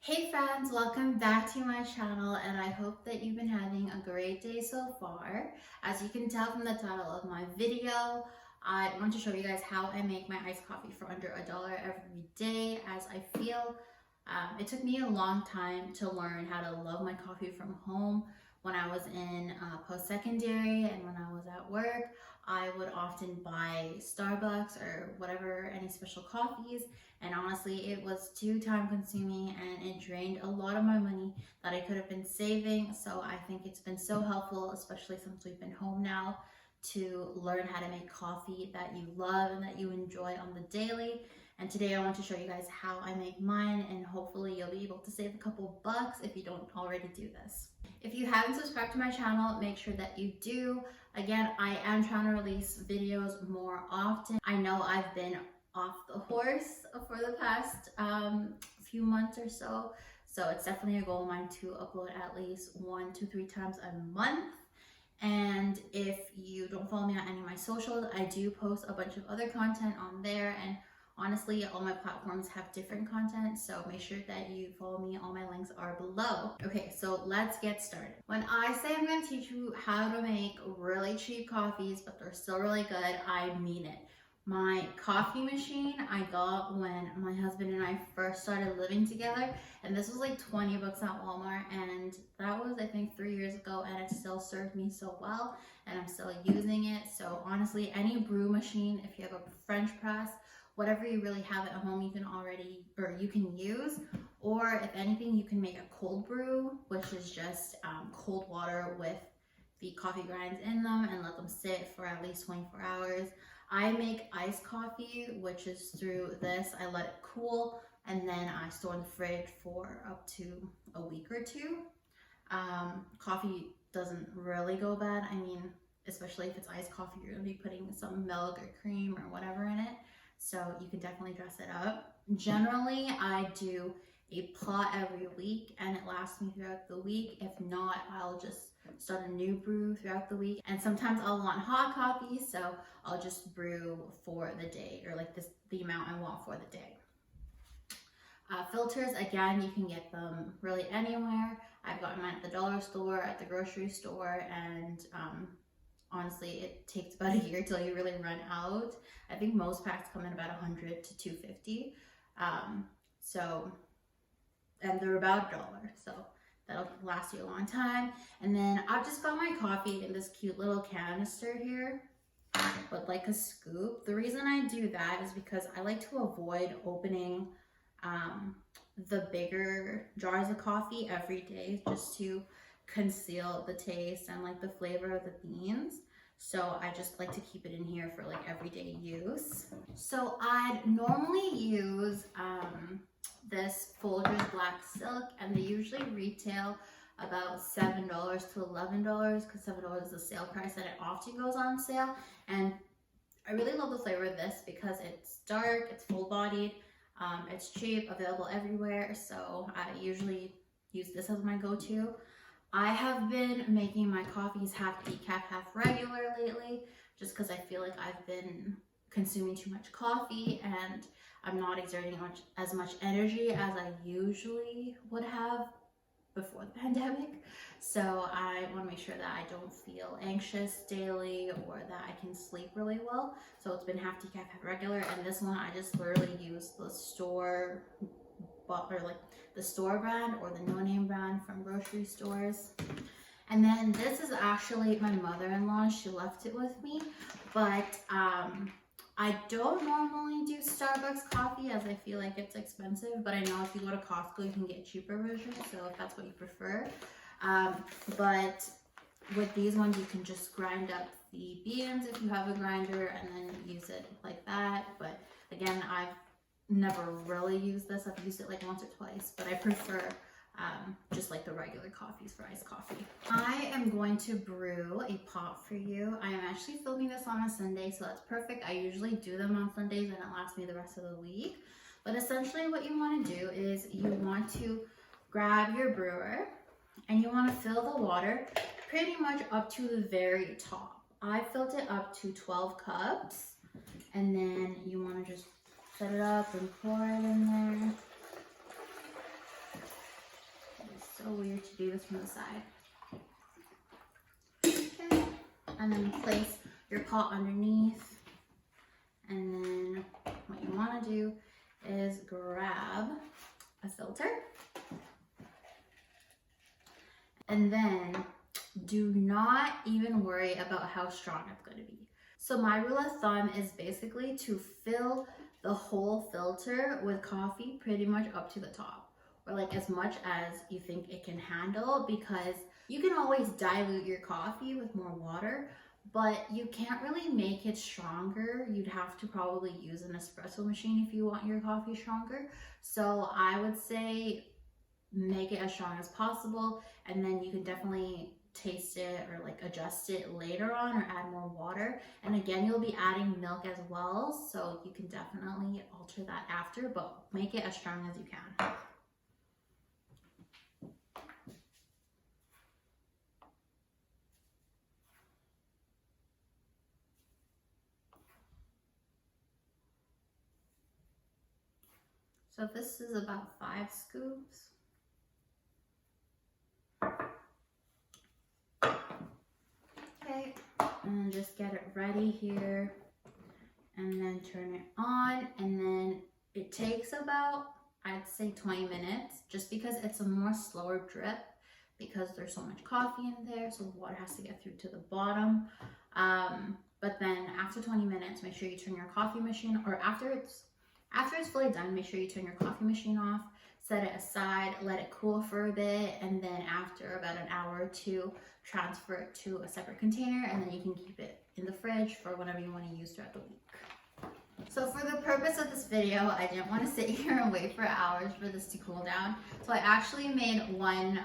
Hey friends, welcome back to my channel and I hope that you've been having a great day so far. As you can tell from the title of my video, I want to show you guys how I make my iced coffee for under $1 every day, as I feel it took me a long time to learn how to love my coffee from home. When I was in post-secondary and when I was at work, I would often buy Starbucks or whatever, any special coffees, and honestly it was too time consuming and it drained a lot of my money that I could have been saving. So I think it's been so helpful, especially since we've been home now, to learn how to make coffee that you love and that you enjoy on the daily. And today I want to show you guys how I make mine, and hopefully you'll be able to save a couple bucks if you don't already do this. If you haven't subscribed to my channel, make sure that you do. Again, I am trying to release videos more often. I know I've been off the horse for the past few months or so. So it's definitely a goal of mine to upload at least 1 to 3 times a month. And if you don't follow me on any of my socials, I do post a bunch of other content on there, and honestly, all my platforms have different content, so make sure that you follow me. All my links are below. Okay, so let's get started. When I say I'm going to teach you how to make really cheap coffees, but they're still really good, I mean it. My coffee machine I got when my husband and I first started living together, and this was like 20 bucks at Walmart, and that was I think 3 years ago, and it still served me so well, and I'm still using it. So honestly, any brew machine, if you have a French press, whatever you really have at home, you can use, or if anything, you can make a cold brew, which is just cold water with the coffee grinds in them and let them sit for at least 24 hours. I make iced coffee, which is through this. I let it cool and then I store in the fridge for up to a week or two. Coffee doesn't really go bad. I mean, especially if it's iced coffee, you're gonna be putting some milk or cream or whatever in it. So you can definitely dress it up. Generally, I do a pot every week and it lasts me throughout the week. If not, I'll just start a new brew throughout the week. And sometimes I'll want hot coffee, so I'll just brew for the day, or like the amount I want for the day. Filters, again, you can get them really anywhere. I've gotten mine at the dollar store, at the grocery store, and honestly, it takes about a year till you really run out. I think most packs come in about 100 to 250. And they're about $1, so that'll last you a long time. And then I've just got my coffee in this cute little canister here with like a scoop. The reason I do that is because I like to avoid opening the bigger jars of coffee every day, just to conceal the taste and like the flavor of the beans. So I just like to keep it in here for like everyday use. So I'd normally use this Folgers Black Silk, and they usually retail about $7 to $11, because $7 is the sale price and it often goes on sale. And I really love the flavor of this because it's dark, it's full-bodied, it's cheap, available everywhere. So I usually use this as my go-to. I have been making my coffees half decaf, half regular lately, just because I feel like I've been consuming too much coffee and I'm not exerting as much energy as I usually would have before the pandemic. So I want to make sure that I don't feel anxious daily or that I can sleep really well. So it's been half decaf, half regular, and this one I just literally use the store, or like the store brand or the no-name brand from grocery stores. And then this is actually my mother-in-law. She left it with me, but I don't normally do Starbucks coffee as I feel like it's expensive, but I know if you go to Costco you can get cheaper versions, so if that's what you prefer. But with these ones you can just grind up the beans if you have a grinder and then use it like that. But again, I've never really used this. I've used it like once or twice, but I prefer just like the regular coffees for iced coffee. I am going to brew a pot for you. I am actually filming this on a Sunday, so that's perfect. I usually do them on Sundays and it lasts me the rest of the week. But essentially what you want to do is you want to grab your brewer and you want to fill the water pretty much up to the very top. I filled it up to 12 cups, and then you want to just set it up and pour it in there. so weird to do this from the side. Okay, and then place your pot underneath. And then what you want to do is grab a filter. And then do not even worry about how strong it's going to be. So my rule of thumb is basically to fill the whole filter with coffee pretty much up to the top, or like as much as you think it can handle, because you can always dilute your coffee with more water, but you can't really make it stronger. You'd have to probably use an espresso machine if you want your coffee stronger. So I would say make it as strong as possible, and then you can definitely taste it or like adjust it later on or add more water. And again, you'll be adding milk as well, so you can definitely alter that after, but make it as strong as you can. So this is about 5 scoops. Okay, and then just get it ready here, and then turn it on, and then it takes about, I'd say 20 minutes, just because it's a more slower drip because there's so much coffee in there, so the water has to get through to the bottom. But then after 20 minutes, make sure you turn your coffee machine, or after it's fully done, make sure you turn your coffee machine off, set it aside, let it cool for a bit, and then after about an hour or two, transfer it to a separate container, and then you can keep it in the fridge for whenever you want to use throughout the week. So for the purpose of this video, I didn't want to sit here and wait for hours for this to cool down. So I actually made one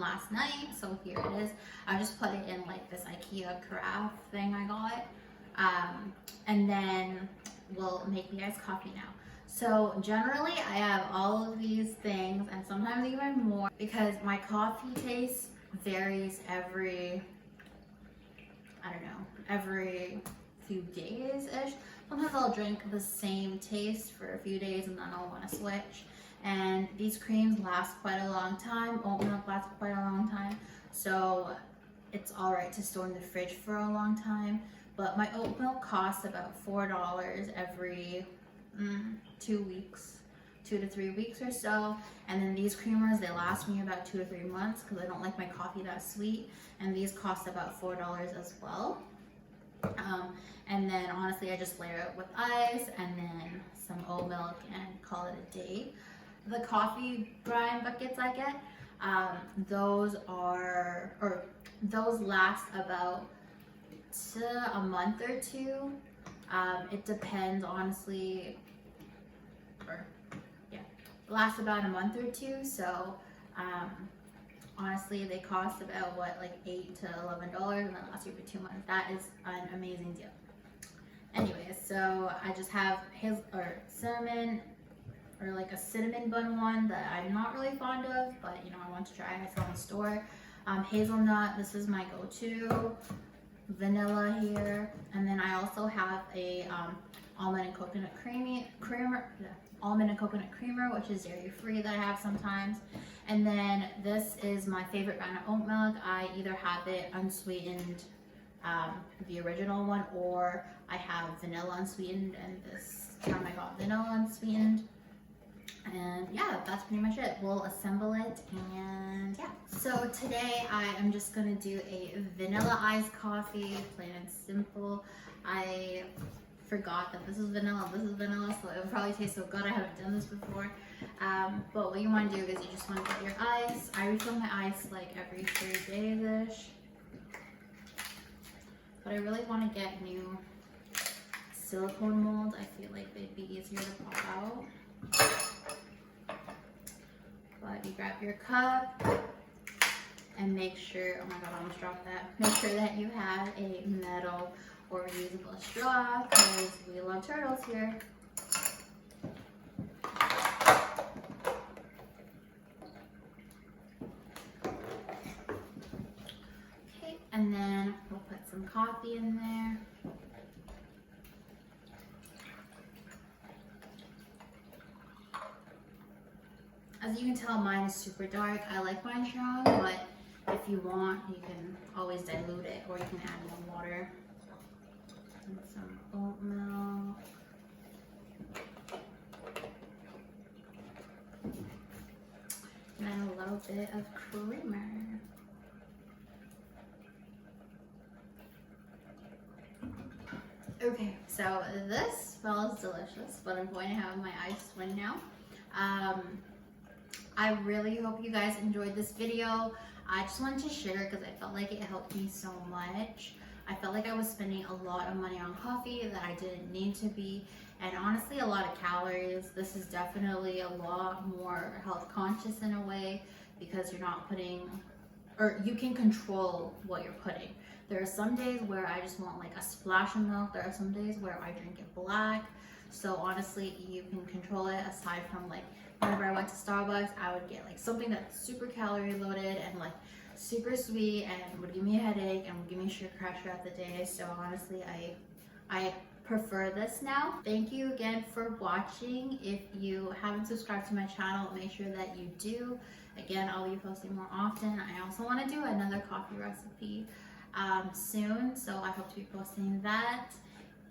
last night, so here it is. I just put it in like this IKEA carafe thing I got. And then we'll make you guys coffee now. So generally I have all of these things, and sometimes even more, because my coffee taste varies every few days-ish. Sometimes I'll drink the same taste for a few days and then I'll want to switch. And these creams last quite a long time. Oat milk lasts quite a long time. So it's alright to store in the fridge for a long time. But my oat milk costs about $4 every 2 weeks, 2 to 3 weeks or so. And then these creamers, they last me about 2 to 3 months because I don't like my coffee that sweet. And these cost about $4 as well. And then honestly, I just layer it with ice and then some oat milk and call it a day. The coffee grind buckets I get, those last about a month or two. It depends, honestly, lasts about a month or two. So honestly, they cost about like $8 to $11, and that lasts you for 2 months. That is an amazing deal. Anyways, so I just have cinnamon, or like a cinnamon bun one that I'm not really fond of, but you know, I want to try. I saw in the store. Hazelnut, this is my go-to. Vanilla here, and then I also have a almond and coconut creamer, which is dairy free, that I have sometimes. And then this is my favorite brand of oat milk. I either have it unsweetened, the original one, or I have vanilla unsweetened, and this time I got vanilla unsweetened. And yeah, that's pretty much it. We'll assemble it, and yeah. So today I am just gonna do a vanilla iced coffee, plain and simple. I forgot that this is vanilla, so it would probably taste so good. I haven't done this before. But what you want to do is you just want to get your ice. I refill my ice like every 3 days-ish. But I really want to get new silicone molds. I feel like they'd be easier to pop out. But you grab your cup and make sure, oh my god, I almost dropped that. Make sure that you have a metal or reusable straw, because we love turtles here. Okay, and then we'll put some coffee in there. As As you can tell, mine is super dark. I like mine strong, but if you want, you can always dilute it, or you can add more water. And some oat milk. And then a little bit of creamer. Okay, so this smells delicious, but I'm going to have my iced one now. I really hope you guys enjoyed this video. I just wanted to share because I felt like it helped me so much. I felt like I was spending a lot of money on coffee that I didn't need to be, and honestly a lot of calories. This is definitely a lot more health conscious in a way, because you're not putting, or you can control what you're putting. There are some days where I just want like a splash of milk. There are some days where I drink it black. So honestly, you can control it. Aside from like whenever I went to Starbucks, I would get like something that's super calorie loaded and like super sweet and would give me a headache and would give me a sugar crash throughout the day. So honestly, I prefer this now. Thank you again for watching. If you haven't subscribed to my channel, make sure that you do. Again, I'll be posting more often. I also want to do another coffee recipe soon, so I hope to be posting that.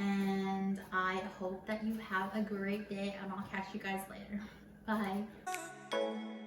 And I hope that you have a great day, and I'll catch you guys later. Bye.